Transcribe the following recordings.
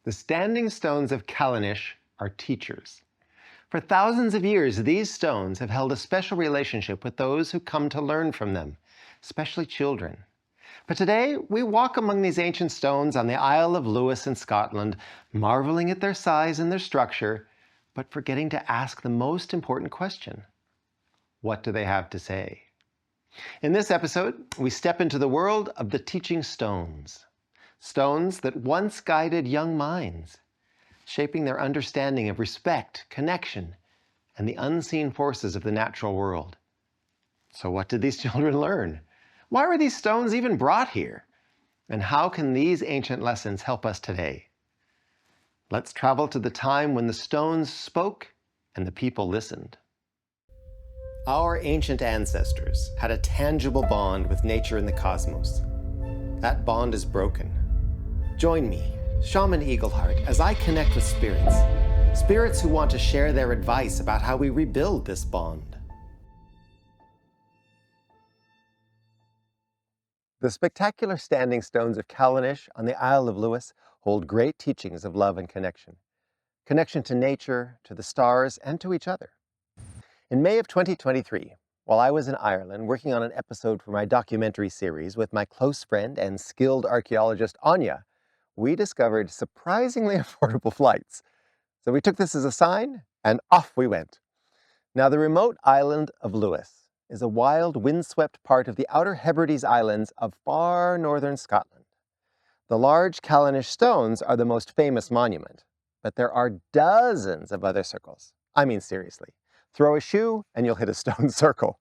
The standing stones of Callanish are teachers. For thousands of years, these stones have held a special relationship with those who come to learn from them, especially children. But today, we walk among these ancient stones on the Isle of Lewis in Scotland, marveling at their size and their structure, but forgetting to ask the most important question: what do they have to say? In this episode, we step into the world of the teaching stones. Stones that once guided young minds, shaping their understanding of respect, connection, and the unseen forces of the natural world. So what did these children learn? Why were these stones even brought here? And how can these ancient lessons help us today? Let's travel to the time when the stones spoke and the people listened. Our ancient ancestors had a tangible bond with nature and the cosmos. That bond is broken. Join me, Shaman Eagleheart, as I connect with spirits who want to share their advice about how we rebuild this bond. The spectacular standing stones of Callanish on the Isle of Lewis hold great teachings of love and connection. Connection to nature, to the stars, and to each other. In May of 2023, while I was in Ireland working on an episode for my documentary series with my close friend and skilled archaeologist Anya, we discovered surprisingly affordable flights. So we took this as a sign, and off we went. Now, the remote island of Lewis is a wild, windswept part of the Outer Hebrides Islands of far northern Scotland. The large Callanish stones are the most famous monument, but there are dozens of other circles. I mean, seriously. Throw a shoe and you'll hit a stone circle.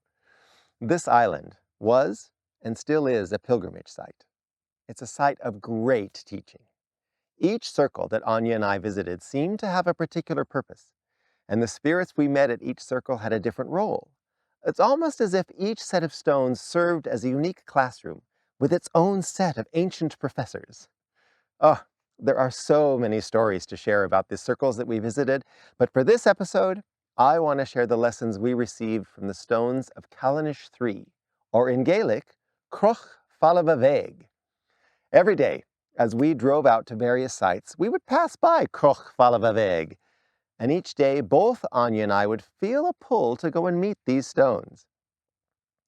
This island was and still is a pilgrimage site. It's a site of great teaching. Each circle that Anya and I visited seemed to have a particular purpose, and the spirits we met at each circle had a different role. It's almost as if each set of stones served as a unique classroom with its own set of ancient professors. Oh, there are so many stories to share about the circles that we visited, but for this episode, I want to share the lessons we received from the stones of Callanish III, or in Gaelic, Croch Fallavaveg. Every day, as we drove out to various sites, we would pass by Croch Fallavaveg, and each day both Anya and I would feel a pull to go and meet these stones.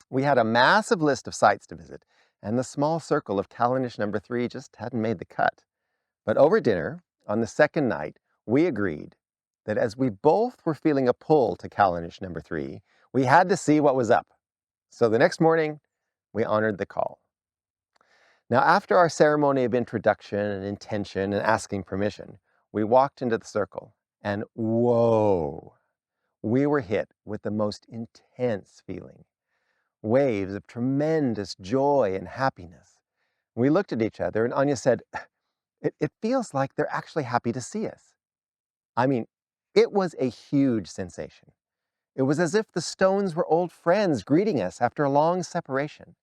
We had a massive list of sites to visit, and the small circle of Callanish number 3 just hadn't made the cut. But over dinner, on the second night, we agreed that as we both were feeling a pull to Callanish number 3, we had to see what was up. So the next morning, we honored the call. Now, after our ceremony of introduction and intention and asking permission, we walked into the circle, and whoa, we were hit with the most intense feeling. Waves of tremendous joy and happiness. We looked at each other, and Anya said, it feels like they're actually happy to see us. I mean, it was a huge sensation. It was as if the stones were old friends greeting us after a long separation.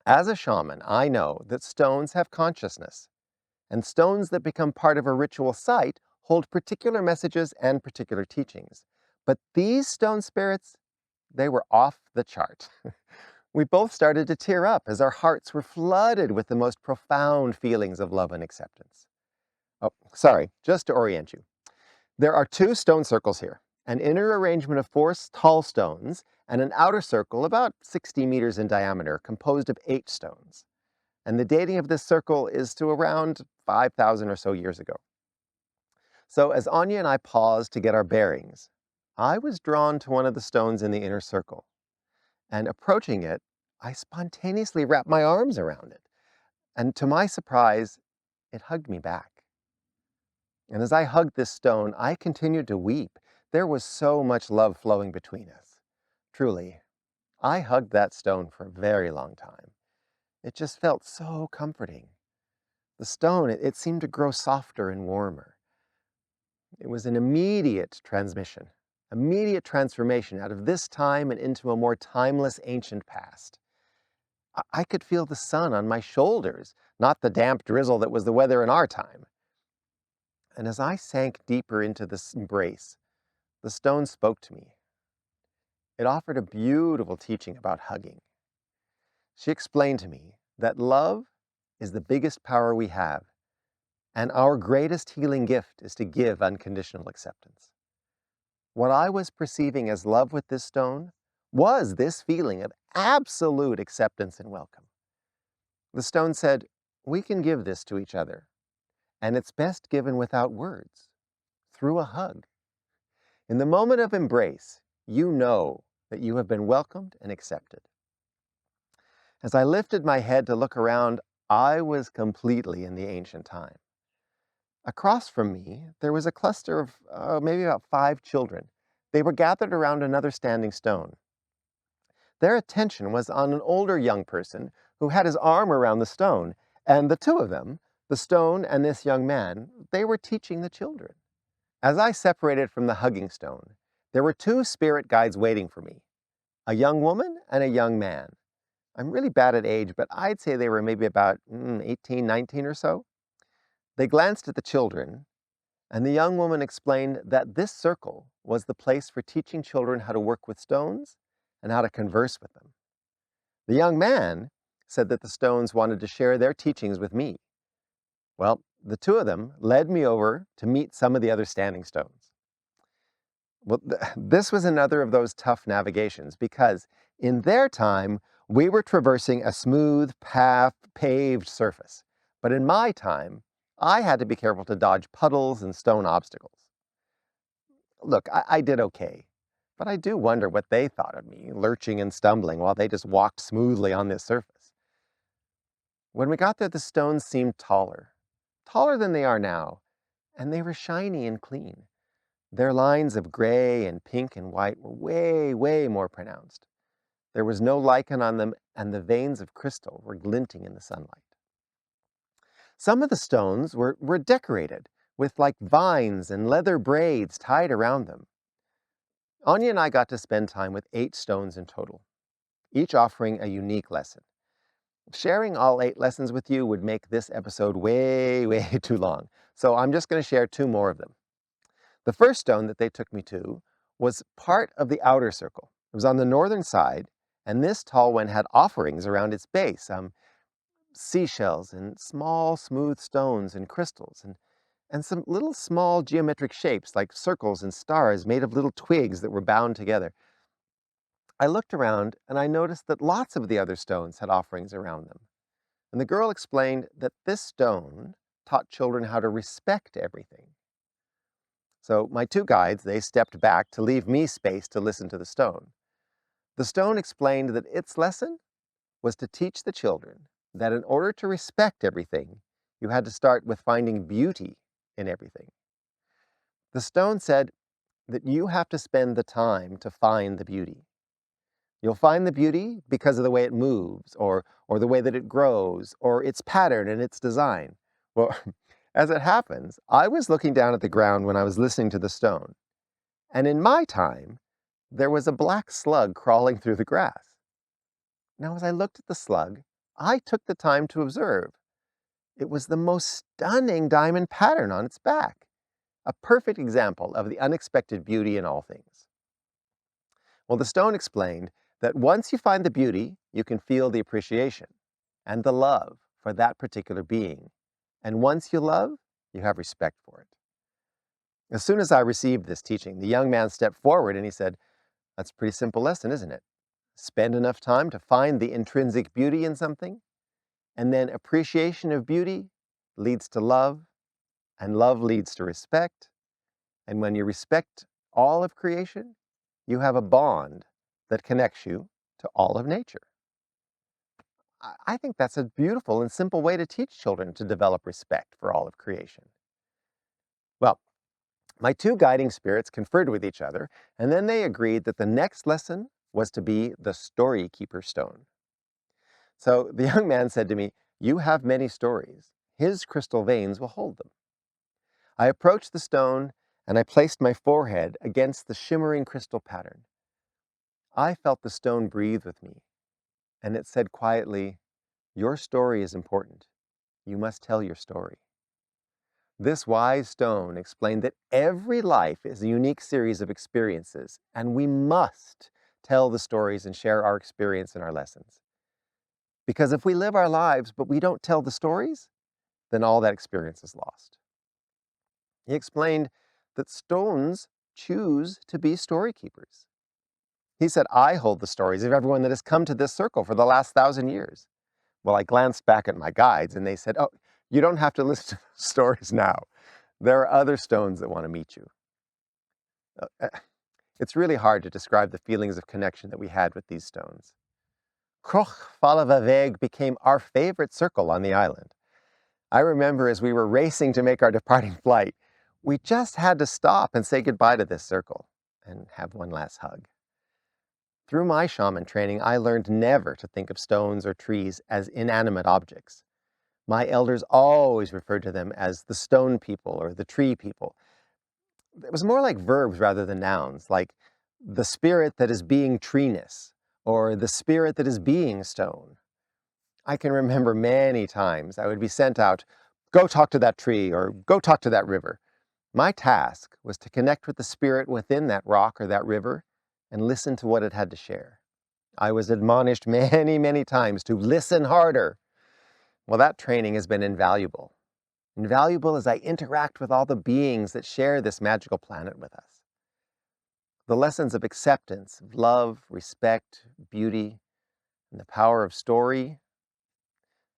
As a shaman, I know that stones have consciousness, and stones that become part of a ritual site hold particular messages and particular teachings. But these stone spirits, they were off the chart. We both started to tear up as our hearts were flooded with the most profound feelings of love and acceptance. Oh, sorry, just to orient you. There are 2 stone circles here, an inner arrangement of 4 tall stones and an outer circle about 60 meters in diameter composed of 8 stones. And the dating of this circle is to around 5,000 or so years ago. So as Anya and I paused to get our bearings, I was drawn to one of the stones in the inner circle. And approaching it, I spontaneously wrapped my arms around it. And to my surprise, it hugged me back. And as I hugged this stone, I continued to weep. There was so much love flowing between us. Truly, I hugged that stone for a very long time. It just felt so comforting. The stone, it seemed to grow softer and warmer. It was an immediate transmission, immediate transformation out of this time and into a more timeless ancient past. I could feel the sun on my shoulders, not the damp drizzle that was the weather in our time. And as I sank deeper into this embrace, the stone spoke to me. It offered a beautiful teaching about hugging. She explained to me that love is the biggest power we have, And our greatest healing gift is to give unconditional acceptance. What I was perceiving as love with this stone was this feeling of absolute acceptance and welcome. The stone said, we can give this to each other, and it's best given without words, through a hug. In the moment of embrace, you know that you have been welcomed and accepted. As I lifted my head to look around, I was completely in the ancient time. Across from me, there was a cluster of maybe about 5 children. They were gathered around another standing stone. Their attention was on an older young person who had his arm around the stone, and the two of them, the stone and this young man, they were teaching the children. As I separated from the hugging stone, there were 2 spirit guides waiting for me, a young woman and a young man. I'm really bad at age, but I'd say they were maybe about 18, 19 or so. They glanced at the children, and the young woman explained that this circle was the place for teaching children how to work with stones and how to converse with them. The young man said that the stones wanted to share their teachings with me. Well, the 2 of them led me over to meet some of the other standing stones. Well, this was another of those tough navigations because in their time, we were traversing a smooth path, paved surface. But in my time, I had to be careful to dodge puddles and stone obstacles. Look, I did okay, but I do wonder what they thought of me, lurching and stumbling while they just walked smoothly on this surface. When we got there, the stones seemed taller than they are now, and they were shiny and clean. Their lines of gray and pink and white were way, way more pronounced. There was no lichen on them, and the veins of crystal were glinting in the sunlight. Some of the stones were decorated with like vines and leather braids tied around them. Anya and I got to spend time with 8 stones in total, each offering a unique lesson. Sharing all 8 lessons with you would make this episode way, way too long, so I'm just going to share 2 more of them. The first stone that they took me to was part of the outer circle. It was on the northern side, and this tall one had offerings around its base, seashells and small smooth stones and crystals, and some little small geometric shapes like circles and stars made of little twigs that were bound together. I looked around and I noticed that lots of the other stones had offerings around them. And the girl explained that this stone taught children how to respect everything. So my 2 guides, they stepped back to leave me space to listen to the stone. The stone explained that its lesson was to teach the children that in order to respect everything, you had to start with finding beauty in everything. The stone said that you have to spend the time to find the beauty. You'll find the beauty because of the way it moves, or the way that it grows, or its pattern and its design. Well, as it happens, I was looking down at the ground when I was listening to the stone. And in my time, there was a black slug crawling through the grass. Now, as I looked at the slug, I took the time to observe. It was the most stunning diamond pattern on its back, a perfect example of the unexpected beauty in all things. Well, the stone explained that once you find the beauty, you can feel the appreciation and the love for that particular being. And once you love, you have respect for it. As soon as I received this teaching, the young man stepped forward and he said, "That's a pretty simple lesson, isn't it? Spend enough time to find the intrinsic beauty in something, and then appreciation of beauty leads to love, and love leads to respect. And when you respect all of creation, you have a bond that connects you to all of nature." I think that's a beautiful and simple way to teach children to develop respect for all of creation. Well, my 2 guiding spirits conferred with each other, and then they agreed that the next lesson was to be the story keeper stone. So the young man said to me, "You have many stories. His crystal veins will hold them." I approached the stone and I placed my forehead against the shimmering crystal pattern. I felt the stone breathe with me, and it said quietly, "Your story is important. You must tell your story." This wise stone explained that every life is a unique series of experiences, and we must tell the stories and share our experience and our lessons. Because if we live our lives but we don't tell the stories, then all that experience is lost. He explained that stones choose to be story keepers. He said, I hold the stories of everyone that has come to this circle for the last 1,000 years. Well, I glanced back at my guides and they said, oh, you don't have to listen to stories now. There are other stones that want to meet you. It's really hard to describe the feelings of connection that we had with these stones. Croch Falavaveg became our favorite circle on the island. I remember as we were racing to make our departing flight, we just had to stop and say goodbye to this circle and have one last hug. Through my shaman training, I learned never to think of stones or trees as inanimate objects. My elders always referred to them as the stone people or the tree people. It was more like verbs rather than nouns, like the spirit that is being treeness or the spirit that is being stone. I can remember many times I would be sent out, go talk to that tree or go talk to that river. My task was to connect with the spirit within that rock or that river and listen to what it had to share. I was admonished many, many times to listen harder. Well, that training has been invaluable. Invaluable as I interact with all the beings that share this magical planet with us. The lessons of acceptance, of love, respect, beauty, and the power of story,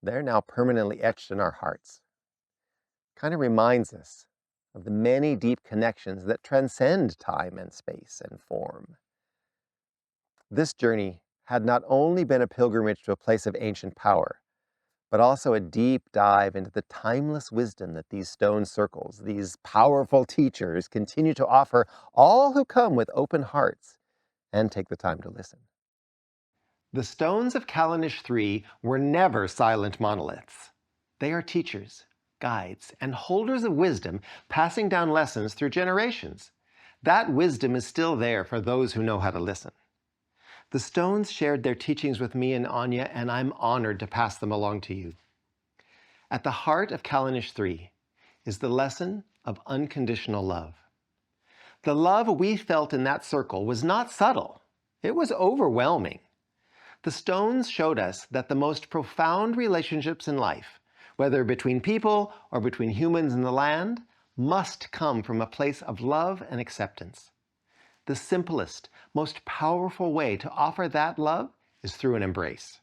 they're now permanently etched in our hearts. Kind of reminds us of the many deep connections that transcend time and space and form. This journey had not only been a pilgrimage to a place of ancient power, but also a deep dive into the timeless wisdom that these stone circles, these powerful teachers, continue to offer all who come with open hearts and take the time to listen. The stones of Callanish III were never silent monoliths. They are teachers, guides, and holders of wisdom passing down lessons through generations. That wisdom is still there for those who know how to listen. The stones shared their teachings with me and Anya, and I'm honored to pass them along to you. At the heart of Callanish III is the lesson of unconditional love. The love we felt in that circle was not subtle. It was overwhelming. The stones showed us that the most profound relationships in life, whether between people or between humans and the land, must come from a place of love and acceptance. The simplest, most powerful way to offer that love is through an embrace.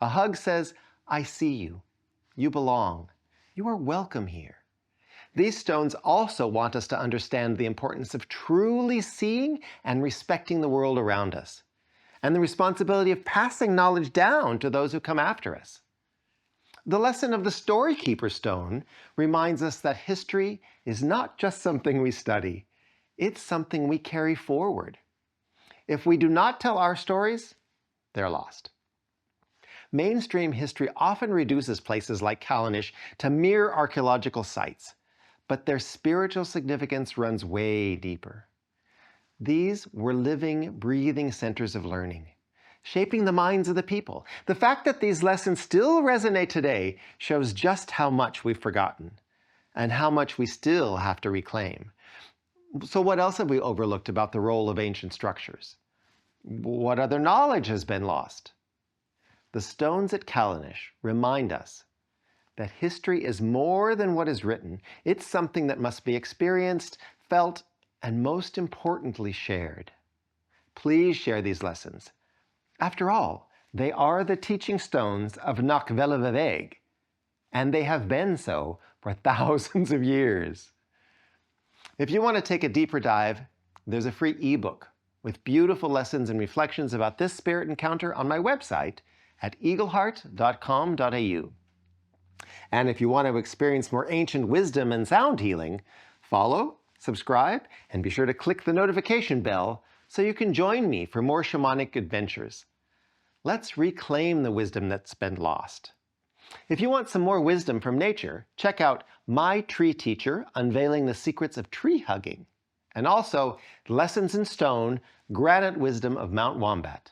A hug says, I see you. You belong. You are welcome here. These stones also want us to understand the importance of truly seeing and respecting the world around us, and the responsibility of passing knowledge down to those who come after us. The lesson of the story keeper stone reminds us that history is not just something we study. It's something we carry forward. If we do not tell our stories, they're lost. Mainstream history often reduces places like Callanish to mere archaeological sites, but their spiritual significance runs way deeper. These were living, breathing centers of learning, shaping the minds of the people. The fact that these lessons still resonate today shows just how much we've forgotten and how much we still have to reclaim. So what else have we overlooked about the role of ancient structures? What other knowledge has been lost? The stones at Callanish remind us that history is more than what is written. It's something that must be experienced, felt, and most importantly, shared. Please share these lessons. After all, they are the teaching stones of Nakvelavaveg, and they have been so for thousands of years. If you want to take a deeper dive, there's a free ebook with beautiful lessons and reflections about this spirit encounter on my website at eagleheart.com.au. And if you want to experience more ancient wisdom and sound healing, follow, subscribe, and be sure to click the notification bell so you can join me for more shamanic adventures. Let's reclaim the wisdom that's been lost. If you want some more wisdom from nature, check out My Tree Teacher, Unveiling the Secrets of Tree Hugging, and also Lessons in Stone, Granite Wisdom of Mount Wombat.